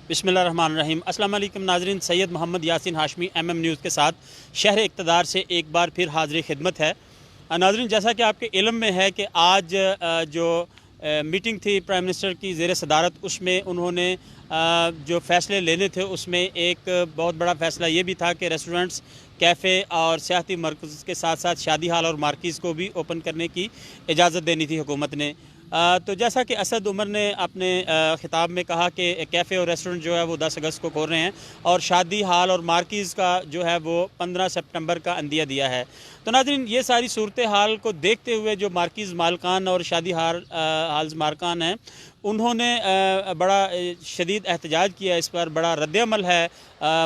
بسم اللہ الرحمن الرحیم۔ السلام علیکم ناظرین، Syed Muhammad Yasin Hashmi M M news کے ساتھ شہر اقتدار سے ایک بار پھر حاضر خدمت ہے۔ ناظرین، جیسا کہ آپ کے علم میں ہے کہ آج جو میٹنگ تھی پرائم منسٹر کی زیر صدارت، اس میں انہوں نے جو فیصلے لینے تھے اس میں ایک بہت بڑا فیصلہ یہ بھی تھا کہ ریسٹورنٹس، کیفے اور سیاحتی مرکز کے ساتھ ساتھ شادی ہال اور مارکیز کو بھی اوپن کرنے کی اجازت دینی تھی حکومت نے۔ تو جیسا کہ اسد عمر نے اپنے خطاب میں کہا کہ کیفے اور ریسٹورنٹ جو ہے وہ 10 اگست کو کھول رہے ہیں اور شادی ہال اور مارکیز کا جو ہے وہ 15 سپٹمبر کا عندیہ دیا ہے۔ تو ناظرین، یہ ساری صورتحال کو دیکھتے ہوئے جو مارکیز مالکان اور شادی ہالز مالکان ہیں، انہوں نے بڑا شدید احتجاج کیا اس پر، بڑا رد عمل ہے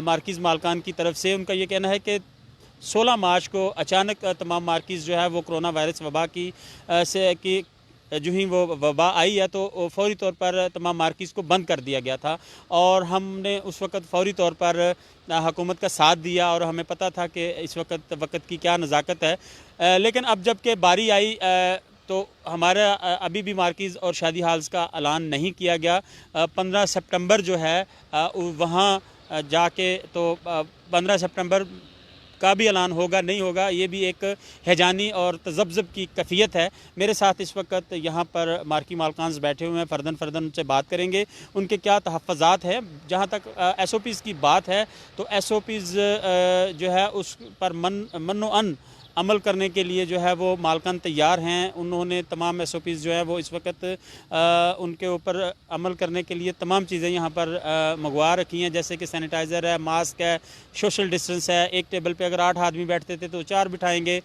مارکیز مالکان کی طرف سے۔ ان کا یہ کہنا ہے کہ 16 مارچ کو اچانک تمام مارکیز جو ہے وہ کرونا وائرس وبا کی جو ہی وہ وبا آئی ہے تو فوری طور پر تمام مارکیز کو بند کر دیا گیا تھا، اور ہم نے اس وقت فوری طور پر حکومت کا ساتھ دیا اور ہمیں پتہ تھا کہ اس وقت کی کیا نزاکت ہے۔ لیکن اب جب کہ باری آئی تو ہمارا ابھی بھی مارکیز اور شادی ہالز کا اعلان نہیں کیا گیا۔ 15 سپٹمبر جو ہے وہاں جا کے تو 15 سپٹمبر کا بھی اعلان ہوگا نہیں ہوگا، یہ بھی ایک ہیجانی اور تذبذب کی کیفیت ہے۔ میرے ساتھ اس وقت یہاں پر مارکی مالکانز بیٹھے ہوئے ہیں، فردن ان سے بات کریں گے ان کے کیا تحفظات ہیں۔ جہاں تک ایس او پیز کی بات ہے تو ایس او پیز جو ہے اس پر من و ان عمل کرنے کے لیے جو ہے وہ مالکان تیار ہیں۔ انہوں نے تمام ایس او پیز جو ہے وہ اس وقت ان کے اوپر عمل کرنے کے لیے تمام چیزیں یہاں پر منگوا رکھی ہیں، جیسے کہ سینیٹائزر ہے، ماسک ہے، سوشل ڈسٹنس ہے، ایک ٹیبل پہ اگر 8 آدمی بیٹھتے تھے تو 4 بٹھائیں گے،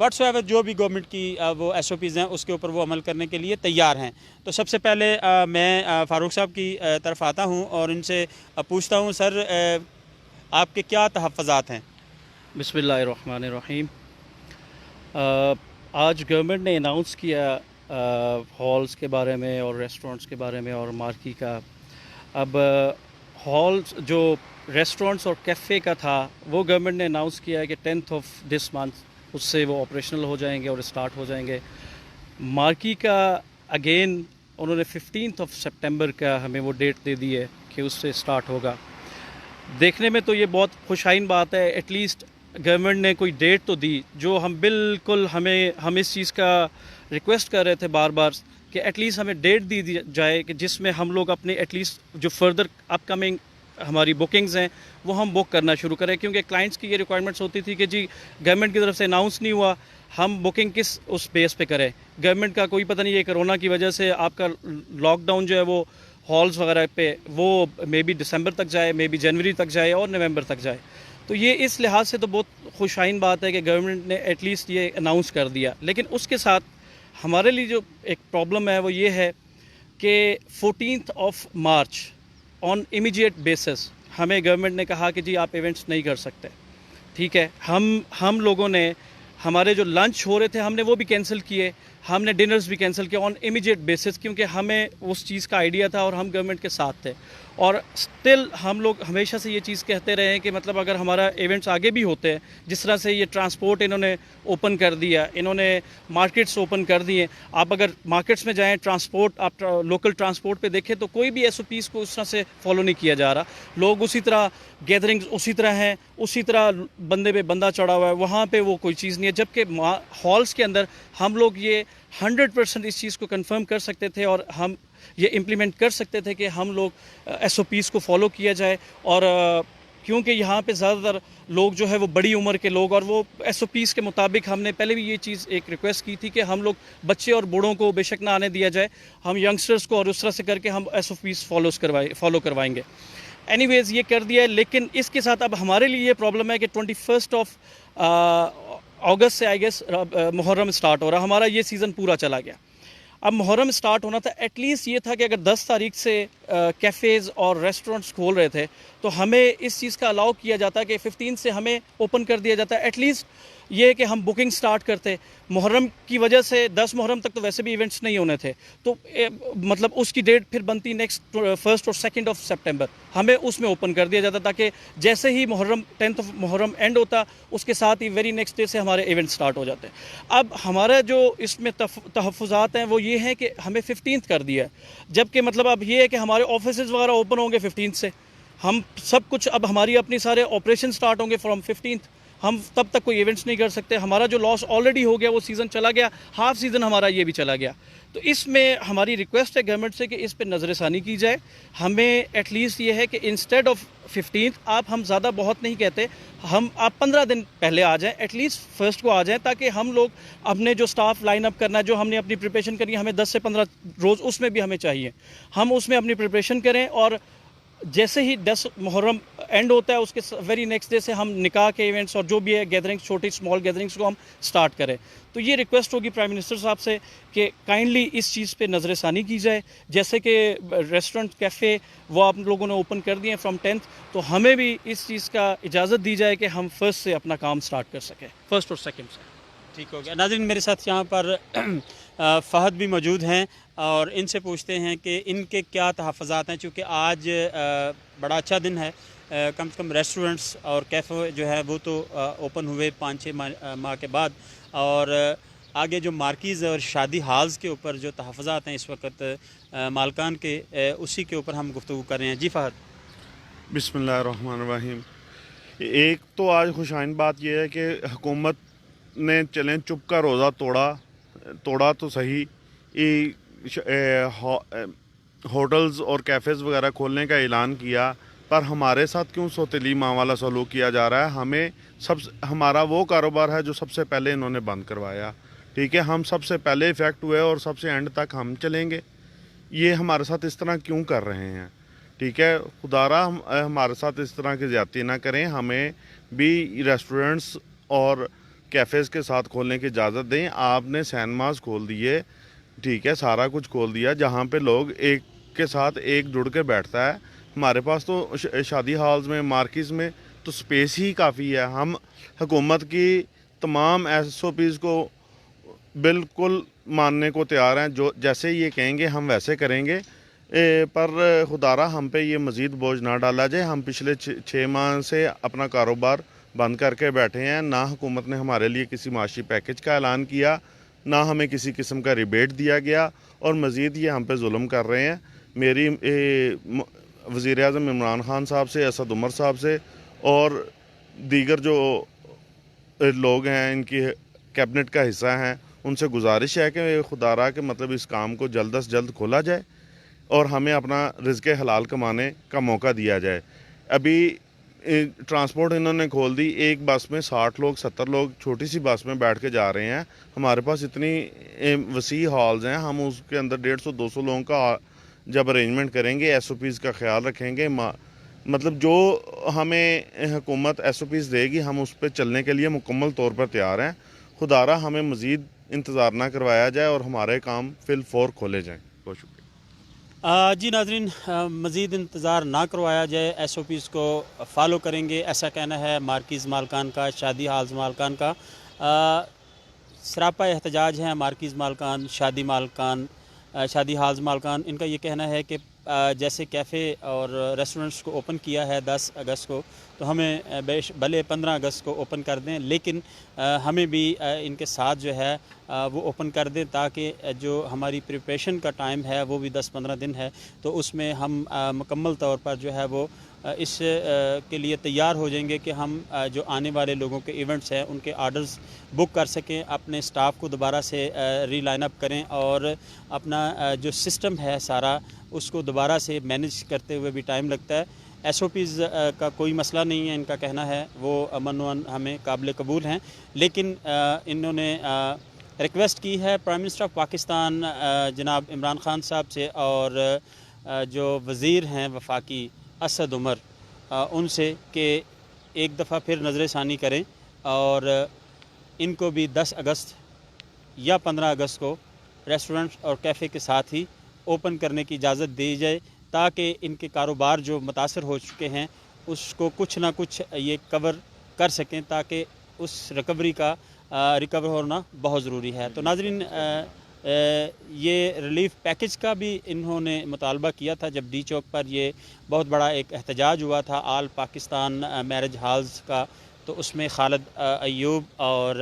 واٹس ایور جو بھی گورنمنٹ کی وہ ایس او پیز ہیں اس کے اوپر وہ عمل کرنے کے لیے تیار ہیں۔ تو سب سے پہلے میں فاروق صاحب کی طرف آتا ہوں اور ان سے پوچھتا ہوں، سر آپ کے کیا تحفظات ہیں؟ بسم اللہ الرحمن الرحیم۔ آج گورنمنٹ نے اناؤنس کیا ہالز کے بارے میں اور ریسٹورنٹس کے بارے میں اور مارکی کا۔ اب ہالز جو ریسٹورنٹس اور کیفے کا تھا وہ گورنمنٹ نے اناؤنس کیا ہے کہ 10th آف دس منتھ اس سے وہ آپریشنل ہو جائیں گے اور اسٹارٹ ہو جائیں گے۔ مارکی کا اگین انہوں نے 15th آف سپٹمبر کا ہمیں وہ ڈیٹ دے دی ہے کہ اس سے اسٹارٹ ہوگا۔ دیکھنے میں تو یہ بہت خوشائن بات ہے، ایٹ لیسٹ گورنمنٹ نے کوئی ڈیٹ تو دی، جو ہم بالکل ہم اس چیز کا ریکویسٹ کر رہے تھے بار بار کہ ایٹ لیسٹ ہمیں ڈیٹ دی جائے کہ جس میں ہم لوگ اپنے ایٹ لیسٹ جو فردر اپ کمنگ ہماری بکنگز ہیں وہ ہم بک کرنا شروع کریں، کیونکہ کلائنٹس کی یہ ریکوائرمنٹس ہوتی تھی کہ جی گورنمنٹ کی طرف سے اناؤنس نہیں ہوا، ہم بکنگ کس اس بیس پہ کریں۔ گورنمنٹ کا کوئی پتہ نہیں ہے، کرونا کی وجہ سے آپ کا لاک ڈاؤن جو ہے وہ ہالز وغیرہ پہ وہ مے بی دسمبر تک جائے، مے بی جنوری تک جائے اور نومبر تک جائے۔ تو یہ اس لحاظ سے تو بہت خوشائن بات ہے کہ گورنمنٹ نے ایٹ لیسٹ یہ اناؤنس کر دیا، لیکن اس کے ساتھ ہمارے لیے جو ایک پرابلم ہے وہ یہ ہے کہ 14th of March on immediate basis ہمیں گورنمنٹ نے کہا کہ جی آپ ایونٹس نہیں کر سکتے، ٹھیک ہے۔ ہم لوگوں نے ہمارے جو لنچ ہو رہے تھے ہم نے وہ بھی کینسل کیے، ہم نے ڈنرز بھی کینسل کیا آن امیجیٹ بیسس، کیونکہ ہمیں اس چیز کا آئیڈیا تھا اور ہم گورنمنٹ کے ساتھ تھے۔ اور سٹل ہم لوگ ہمیشہ سے یہ چیز کہتے رہے ہیں کہ مطلب اگر ہمارا ایونٹس آگے بھی ہوتے ہیں، جس طرح سے یہ ٹرانسپورٹ انہوں نے اوپن کر دیا، انہوں نے مارکیٹس اوپن کر دیے، آپ اگر مارکیٹس میں جائیں ٹرانسپورٹ آپ لوکل ٹرانسپورٹ پہ دیکھیں تو کوئی بھی ایس او پیز کو اس طرح سے فالو نہیں کیا جا رہا، لوگ اسی طرح گیدرنگز اسی طرح ہیں، اسی طرح بندے پہ بندہ چڑھا ہوا ہے، وہاں پہ وہ کوئی چیز نہیں ہے۔ جبکہ ہالز کے اندر ہم لوگ یہ 100% اس چیز کو کنفرم کر سکتے تھے اور ہم یہ امپلیمنٹ کر سکتے تھے کہ ہم لوگ ایس او پیز کو فالو کیا جائے، اور کیونکہ یہاں پہ زیادہ تر لوگ جو ہے وہ بڑی عمر کے لوگ، اور وہ ایس او پیز کے مطابق ہم نے پہلے بھی یہ چیز ایک ریکویسٹ کی تھی کہ ہم لوگ بچے اور بوڑھوں کو بے شک نہ آنے دیا جائے، ہم ینگسٹرز کو اور اس طرح سے کر کے ہم ایس او پیز فالو کروائیں گے۔ اینی ویز یہ کر دیا ہے، لیکن اس کے ساتھ اب ہمارے لیے یہ پرابلم ہے کہ 21 آف اگست سے آئی گیس محرم اسٹارٹ ہو رہا، ہمارا یہ سیزن پورا چلا گیا۔ اب محرم اسٹارٹ ہونا تھا، ایٹ لیسٹ یہ تھا کہ اگر 10 تاریخ سے کیفیز اور ریسٹورنٹس کھول رہے تھے تو ہمیں اس چیز کا الاؤ کیا جاتا کہ 15 سے ہمیں اوپن کر دیا جاتا، ایٹ لیسٹ یہ ہے کہ ہم بکنگ سٹارٹ کرتے. محرم کی وجہ سے 10 محرم تک تو ویسے بھی ایونٹس نہیں ہونے تھے, تو مطلب اس کی ڈیٹ پھر بنتی نیکسٹ 1 اور 2 سپٹمبر, ہمیں اس میں اوپن کر دیا جاتا تاکہ جیسے ہی محرم 10 محرم اینڈ ہوتا اس کے ساتھ ہی ویری نیکسٹ ڈے سے ہمارے ایونٹ سٹارٹ ہو جاتے. اب ہمارا جو اس میں تحفظات ہیں وہ یہ ہیں کہ ہمیں 15 کر دیا ہے, جبکہ مطلب اب یہ ہے کہ ہمارے آفیسز وغیرہ اوپن ہوں گے 15 سے, ہم سب کچھ اب ہماری اپنی سارے آپریشن سٹارٹ ہوں گے فرام 15. ہم تب تک کوئی ایونٹس نہیں کر سکتے. ہمارا جو لاس آلریڈی ہو گیا وہ سیزن چلا گیا, ہاف سیزن ہمارا یہ بھی چلا گیا. تو اس میں ہماری ریکویسٹ ہے گورنمنٹ سے کہ اس پہ نظر ثانی کی جائے. ہمیں ایٹ لیسٹ یہ ہے کہ انسٹیڈ آف 15 ہم زیادہ بہت نہیں کہتے, آپ 15 دن پہلے آ جائیں, ایٹ لیسٹ 1 کو آ جائیں, تاکہ ہم لوگ اپنے جو سٹاف لائن اپ کرنا ہے, جو ہم نے اپنی پریپریشن کرنی ہے, ہمیں 10 سے 15 روز اس میں بھی ہمیں چاہیے, ہم اس میں اپنی پریپریشن کریں. اور جیسے ہی 10 محرم اینڈ ہوتا ہے اس کے ویری نیکسٹ ڈے سے ہم نکاح کے ایونٹس اور جو بھی ہے گیدرنگس, چھوٹی اسمال گیدرنگس کو ہم سٹارٹ کریں. تو یہ ریکویسٹ ہوگی پرائم منسٹر صاحب سے کہ کائنڈلی اس چیز پہ نظر ثانی کی جائے. جیسے کہ ریسٹورنٹ کیفے وہ آپ لوگوں نے اوپن کر دیے ہیں فرام 10th, تو ہمیں بھی اس چیز کا اجازت دی جائے کہ ہم 1 سے اپنا کام سٹارٹ کر سکیں, 1 اور 2 سے. ٹھیک ہو گیا. ناظرین, میرے ساتھ یہاں پر فہد بھی موجود ہیں اور ان سے پوچھتے ہیں کہ ان کے کیا تحفظات ہیں, چونکہ آج بڑا اچھا دن ہے. کم سے کم ریسٹورنٹس اور کیفے جو ہے وہ تو اوپن ہوئے 5-6 ماہ کے بعد, اور آگے جو مارکیز اور شادی ہالز کے اوپر جو تحفظات ہیں اس وقت مالکان کے, اسی کے اوپر ہم گفتگو کر رہے ہیں. جی فہد. بسم اللہ الرحمن الرحیم. ایک تو آج خوشائن بات یہ ہے کہ حکومت نے چلیں چپ کا روزہ توڑا تو صحیح, ہوٹلز اور کیفیز وغیرہ کھولنے کا اعلان کیا, پر ہمارے ساتھ کیوں سوتیلی ماں والا سلوک کیا جا رہا ہے. ہمارا وہ کاروبار ہے جو سب سے پہلے انہوں نے بند کروایا, ٹھیک ہے, ہم سب سے پہلے افیکٹ ہوئے اور سب سے اینڈ تک ہم چلیں گے. یہ ہمارے ساتھ اس طرح کیوں کر رہے ہیں؟ ٹھیک ہے, خدارا ہمارے ساتھ اس طرح کی زیادتی نہ کریں, ہمیں بھی ریسٹورنٹس اور کیفیز کے ساتھ کھولنے کی اجازت دیں. آپ نے سینماز کھول دیے, ٹھیک ہے, سارا کچھ کھول دیا جہاں پہ لوگ ایک کے ساتھ ایک جڑ کے بیٹھتا ہے. ہمارے پاس تو شادی ہالز میں, مارکیز میں تو سپیس ہی کافی ہے. ہم حکومت کی تمام SOPs کو بالکل ماننے کو تیار ہیں, جو جیسے یہ کہیں گے ہم ویسے کریں گے, پر خدارا ہم پہ یہ مزید بوجھ نہ ڈالا جائے. ہم پچھلے 6 ماہ سے اپنا کاروبار بند کر کے بیٹھے ہیں. نہ حکومت نے ہمارے لیے کسی معاشی پیکج کا اعلان کیا, نہ ہمیں کسی قسم کا ریبیٹ دیا گیا, اور مزید یہ ہم پہ ظلم کر رہے ہیں. میری وزیر اعظم عمران خان صاحب سے, اسد عمر صاحب سے اور دیگر جو لوگ ہیں ان کی کیبنٹ کا حصہ ہیں, ان سے گزارش ہے کہ خدارا کے مطلب اس کام کو جلد از جلد کھولا جائے اور ہمیں اپنا رزق حلال کمانے کا موقع دیا جائے. ابھی ٹرانسپورٹ انہوں نے کھول دی, ایک بس میں 60 لوگ 70 لوگ چھوٹی سی بس میں بیٹھ کے جا رہے ہیں. ہمارے پاس اتنی وسیع ہالز ہیں, ہم اس کے اندر 150-200 لوگوں کا جب ارینجمنٹ کریں گے, SOPs کا خیال رکھیں گے, مطلب جو ہمیں حکومت SOPs دے گی ہم اس پہ چلنے کے لیے مکمل طور پر تیار ہیں. خدارا ہمیں مزید انتظار نہ کروایا جائے اور ہمارے کام فی الفور کھولے جائیں. بہت شکریہ. جی ناظرین, مزید انتظار نہ کروایا جائے, SOPs کو فالو کریں گے, ایسا کہنا ہے مارکیز مالکان کا, شادی ہالز مالکان کا. سراپا احتجاج ہیں مارکیز مالکان, شادی ہالز مالکان. ان کا یہ کہنا ہے کہ جیسے کیفے اور ریسٹورنٹس کو اوپن کیا ہے 10 اگست کو, تو ہمیں بھلے 15 اگست کو اوپن کر دیں, لیکن ہمیں بھی ان کے ساتھ جو ہے وہ اوپن کر دیں, تاکہ جو ہماری پریپریشن کا ٹائم ہے وہ بھی 10-15 دن ہے, تو اس میں ہم مکمل طور پر جو ہے وہ اس کے لیے تیار ہو جائیں گے کہ ہم جو آنے والے لوگوں کے ایونٹس ہیں ان کے آرڈرز بک کر سکیں, اپنے سٹاف کو دوبارہ سے ری لائن اپ کریں, اور اپنا جو سسٹم ہے سارا اس کو دوبارہ سے مینیج کرتے ہوئے بھی ٹائم لگتا ہے. SOPs کا کوئی مسئلہ نہیں ہے, ان کا کہنا ہے وہ امن و ہمیں قابل قبول ہیں, لیکن انہوں نے ریکویسٹ کی ہے پرائم منسٹر آف پاکستان جناب عمران خان صاحب سے, اور جو وزیر ہیں وفاقی اسد عمر, ان سے کہ ایک دفعہ پھر نظر ثانی کریں اور ان کو بھی 10 اگست یا 15 اگست کو ریسٹورنٹ اور کیفے کے ساتھ ہی اوپن کرنے کی اجازت دی جائے, تاکہ ان کے کاروبار جو متاثر ہو چکے ہیں اس کو کچھ نہ کچھ یہ کور کر سکیں, تاکہ اس ریکوری کا ریکور ہونا بہت ضروری ہے. تو ناظرین یہ ریلیف پیکج کا بھی انہوں نے مطالبہ کیا تھا جب ڈی چوک پر یہ بہت بڑا ایک احتجاج ہوا تھا آل پاکستان میرج ہالز کا. تو اس میں خالد ایوب اور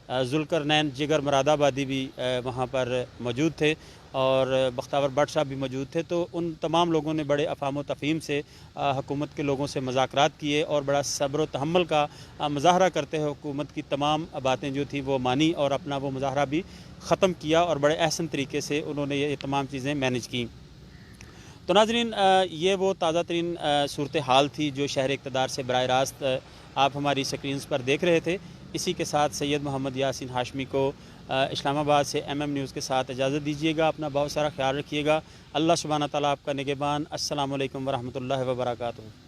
ذوالقرنین جگر مراد آبادی بھی وہاں پر موجود تھے اور بختیور بٹ صاحب بھی موجود تھے. تو ان تمام لوگوں نے بڑے افہام و تفہیم سے حکومت کے لوگوں سے مذاکرات کیے اور بڑا صبر و تحمل کا مظاہرہ کرتے ہوئے حکومت کی تمام باتیں جو تھیں وہ مانی اور اپنا وہ مظاہرہ بھی ختم کیا اور بڑے احسن طریقے سے انہوں نے یہ تمام چیزیں مینیج کیں. تو ناظرین یہ وہ تازہ ترین صورتحال تھی جو شہر اقتدار سے براہ راست آپ ہماری سکرینز پر دیکھ رہے تھے. اسی کے ساتھ سید محمد یاسین ہاشمی کو اسلام آباد سے MM نیوز کے ساتھ اجازت دیجیے گا. اپنا بہت سارا خیال رکھیے گا. اللہ سبحانہ تعالیٰ آپ کا نگہبان. السلام علیکم ورحمۃ اللہ وبرکاتہ.